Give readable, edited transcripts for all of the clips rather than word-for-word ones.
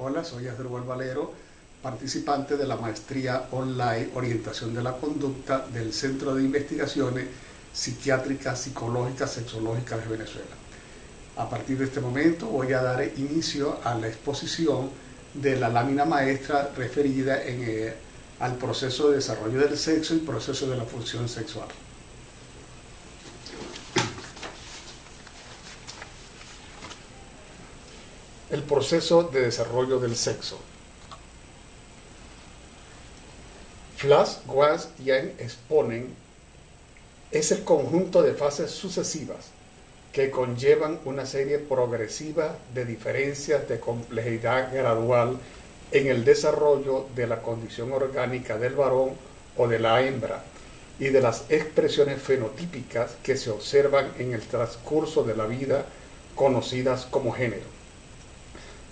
Hola, soy Asdrúbal Valero, participante de la maestría online Orientación de la Conducta del Centro de Investigaciones Psiquiátricas, Psicológicas, Sexológicas de Venezuela. A partir de este momento voy a dar inicio a la exposición de la lámina maestra referida al proceso de desarrollo del sexo y proceso de la función sexual. El proceso de desarrollo del sexo. Flass, Watts y Young exponen es el conjunto de fases sucesivas que conllevan una serie progresiva de diferencias de complejidad gradual en el desarrollo de la condición orgánica del varón o de la hembra y de las expresiones fenotípicas que se observan en el transcurso de la vida conocidas como género.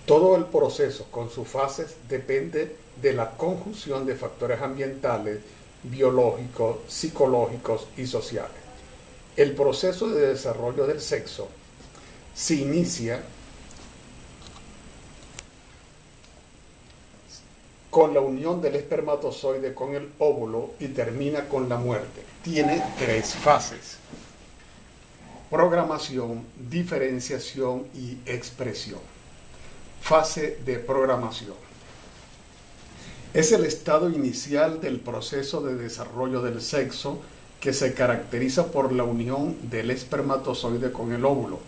Todo el proceso con sus fases depende de la conjunción de factores ambientales, biológicos, psicológicos y sociales. El proceso de desarrollo del sexo se inicia con la unión del espermatozoide con el óvulo y termina con la muerte. Tiene tres fases: programación, diferenciación y expresión. Fase de programación. Es el estado inicial del proceso de desarrollo del sexo que se caracteriza por la unión del espermatozoide con el óvulo,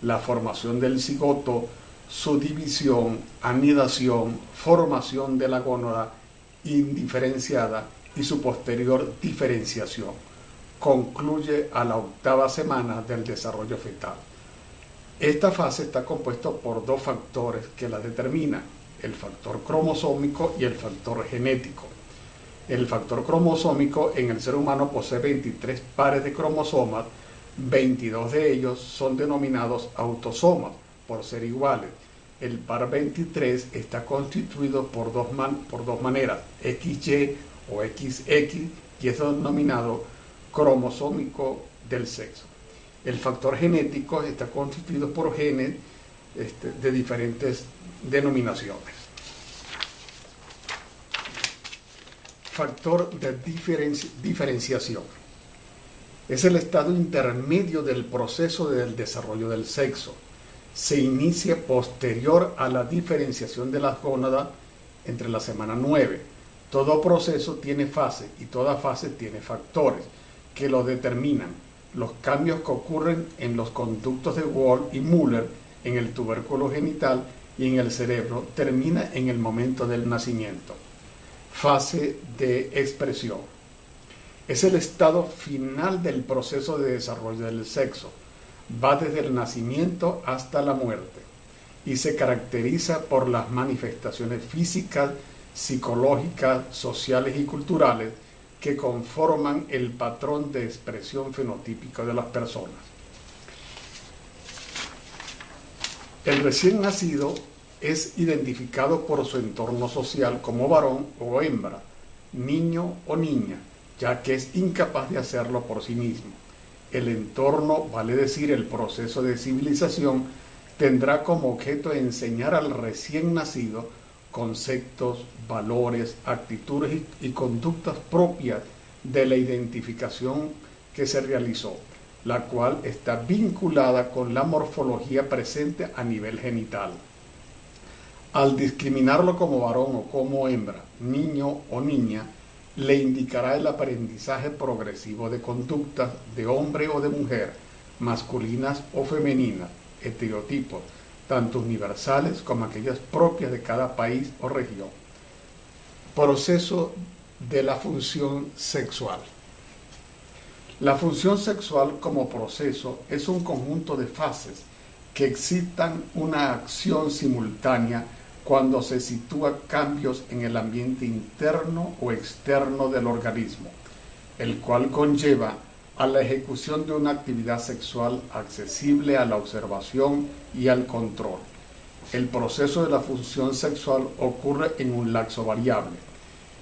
la formación del cigoto, su división, anidación, formación de la gónada indiferenciada y su posterior diferenciación. Concluye a la 8ª semana del desarrollo fetal. Esta fase está compuesta por dos factores que la determinan: el factor cromosómico y el factor genético. El factor cromosómico en el ser humano posee 23 pares de cromosomas, 22 de ellos son denominados autosomas por ser iguales. El par 23 está constituido por dos maneras, XY o XX, y es denominado cromosómico del sexo. El factor genético está constituido por genes de diferentes denominaciones. Factor de diferenciación. Es el estado intermedio del proceso del desarrollo del sexo. Se inicia posterior a la diferenciación de las gónadas entre la semana 9. Todo proceso tiene fase y toda fase tiene factores que lo determinan. Los cambios que ocurren en los conductos de Wall y Müller, en el tubérculo genital y en el cerebro, termina en el momento del nacimiento. Fase de expresión. Es el estado final del proceso de desarrollo del sexo. Va desde el nacimiento hasta la muerte y se caracteriza por las manifestaciones físicas, psicológicas, sociales y culturales que conforman el patrón de expresión fenotípica de las personas. El recién nacido es identificado por su entorno social como varón o hembra, niño o niña, ya que es incapaz de hacerlo por sí mismo. El entorno, vale decir el proceso de civilización, tendrá como objeto enseñar al recién nacido conceptos, valores, actitudes y conductas propias de la identificación que se realizó, la cual está vinculada con la morfología presente a nivel genital. Al discriminarlo como varón o como hembra, niño o niña, le indicará el aprendizaje progresivo de conductas de hombre o de mujer, masculinas o femeninas, estereotipos, tanto universales como aquellas propias de cada país o región. Proceso de la función sexual. La función sexual como proceso es un conjunto de fases que excitan una acción simultánea cuando se sitúan cambios en el ambiente interno o externo del organismo, el cual conlleva a la ejecución de una actividad sexual accesible a la observación y al control. El proceso de la función sexual ocurre en un lapso variable.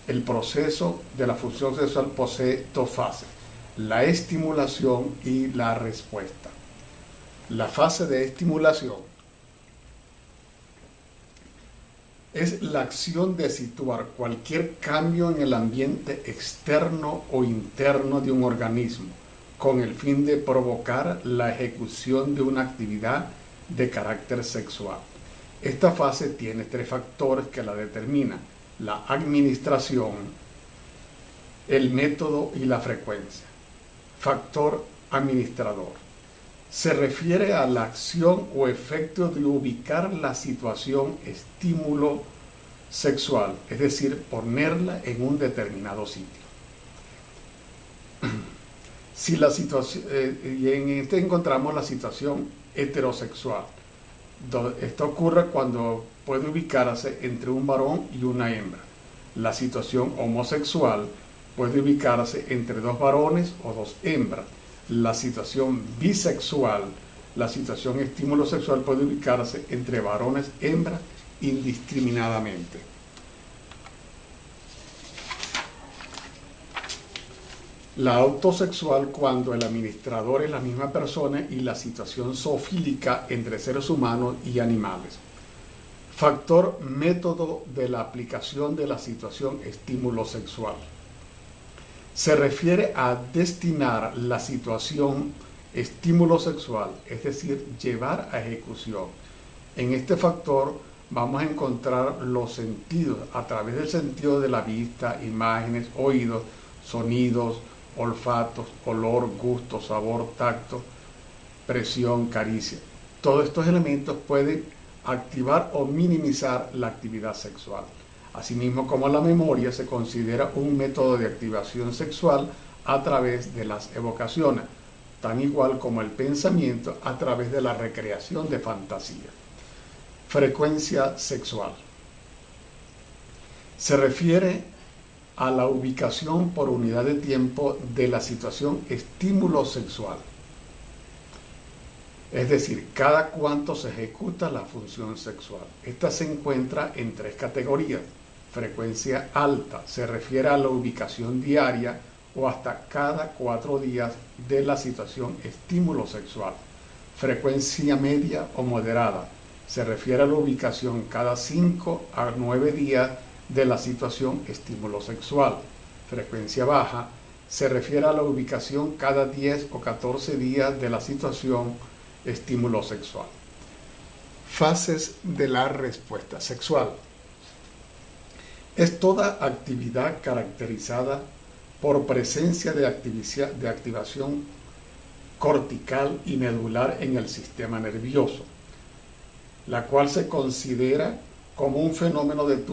El proceso de la función sexual posee dos fases: la estimulación y la respuesta. La fase de estimulación Es la acción de situar cualquier cambio en el ambiente externo o interno de un organismo con el fin de provocar la ejecución de una actividad de carácter sexual. Esta fase tiene 3 factores que la determinan: la administración, el método y la frecuencia. Factor administrador. Se refiere a la acción o efecto de ubicar la situación estímulo sexual, es decir, ponerla en un determinado sitio. Si la situación, y en este encontramos la situación heterosexual. Esto ocurre cuando puede ubicarse entre un varón y una hembra. La situación homosexual puede ubicarse entre 2 varones o 2 hembras. La situación bisexual, la situación estímulo sexual puede ubicarse entre varones y hembras indiscriminadamente. La autosexual, cuando el administrador es la misma persona, y la situación zoofílica entre seres humanos y animales. Factor método de la aplicación de la situación estímulo sexual. Se refiere a destinar la situación estímulo sexual, es decir, llevar a ejecución. En este factor vamos a encontrar los sentidos, a través del sentido de la vista, imágenes, oídos, sonidos, olfatos, olor, gusto, sabor, tacto, presión, caricia. Todos estos elementos pueden activar o minimizar la actividad sexual. Asimismo, como la memoria se considera un método de activación sexual a través de las evocaciones, tan igual como el pensamiento a través de la recreación de fantasía. Frecuencia sexual. Se refiere a la ubicación por unidad de tiempo de la situación estímulo sexual. Es decir, cada cuánto se ejecuta la función sexual. Esta se encuentra en 3 categorías. Frecuencia alta se refiere a la ubicación diaria o hasta cada 4 días de la situación estímulo sexual. Frecuencia media o moderada se refiere a la ubicación cada 5 a 9 días de la situación estímulo sexual. Frecuencia baja se refiere a la ubicación cada 10 o 14 días de la situación estímulo sexual. Fases de la respuesta sexual. Es toda actividad caracterizada por presencia de activación cortical y medular en el sistema nervioso, la cual se considera como un fenómeno de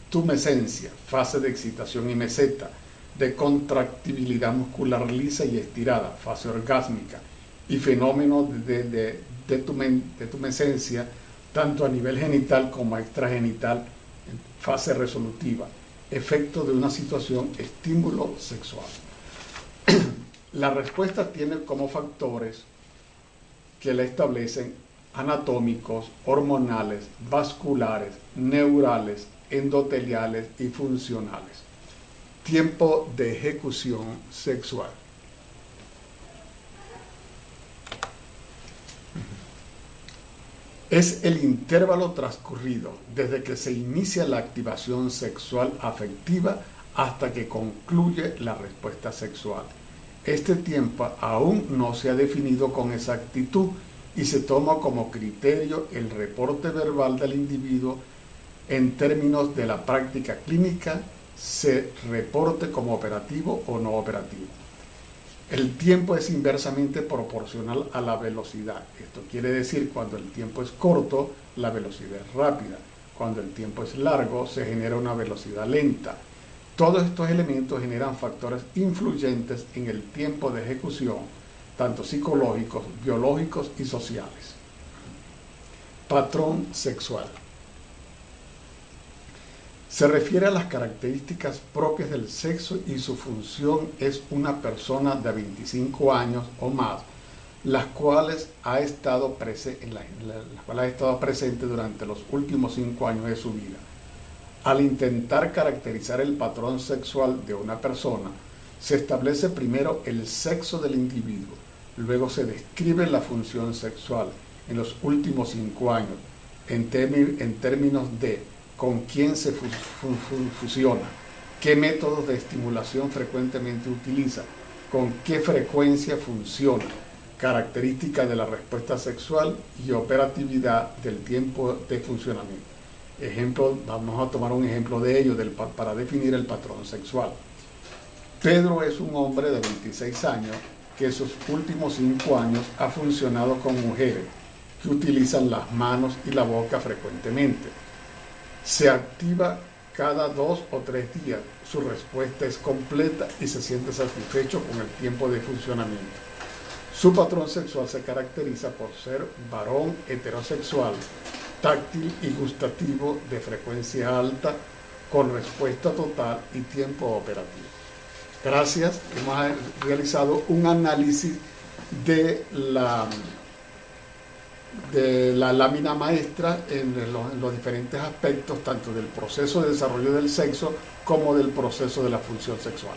tumescencia, fase de excitación y meseta, de contractibilidad muscular lisa y estirada, fase orgásmica, y fenómeno de tumescencia tanto a nivel genital como extragenital, fase resolutiva, efecto de una situación estímulo sexual. La respuesta tiene como factores que la establecen anatómicos, hormonales, vasculares, neurales, endoteliales y funcionales. Tiempo de ejecución sexual. Es el intervalo transcurrido desde que se inicia la activación sexual afectiva hasta que concluye la respuesta sexual. Este tiempo aún no se ha definido con exactitud y se toma como criterio el reporte verbal del individuo. En términos de la práctica clínica, se reporte como operativo o no operativo. El tiempo es inversamente proporcional a la velocidad. Esto quiere decir, cuando el tiempo es corto, la velocidad es rápida. Cuando el tiempo es largo, se genera una velocidad lenta. Todos estos elementos generan factores influyentes en el tiempo de ejecución, tanto psicológicos, biológicos y sociales. Patrón sexual. Se refiere a las características propias del sexo y su función es una persona de 25 años o más, las cuales ha estado presente durante los últimos 5 años de su vida. Al intentar caracterizar el patrón sexual de una persona, se establece primero el sexo del individuo, luego se describe la función sexual en los últimos 5 años en términos de con quién se fusiona, qué métodos de estimulación frecuentemente utiliza, con qué frecuencia funciona, características de la respuesta sexual y operatividad del tiempo de funcionamiento. Ejemplo, vamos a tomar un ejemplo de ello para definir el patrón sexual. Pedro es un hombre de 26 años que sus últimos 5 años ha funcionado con mujeres que utilizan las manos y la boca frecuentemente. Se activa cada 2 o 3 días. Su respuesta es completa y se siente satisfecho con el tiempo de funcionamiento. Su patrón sexual se caracteriza por ser varón heterosexual, táctil y gustativo de frecuencia alta, con respuesta total y tiempo operativo. Gracias, hemos realizado un análisis de la lámina maestra en los diferentes aspectos, tanto del proceso de desarrollo del sexo como del proceso de la función sexual.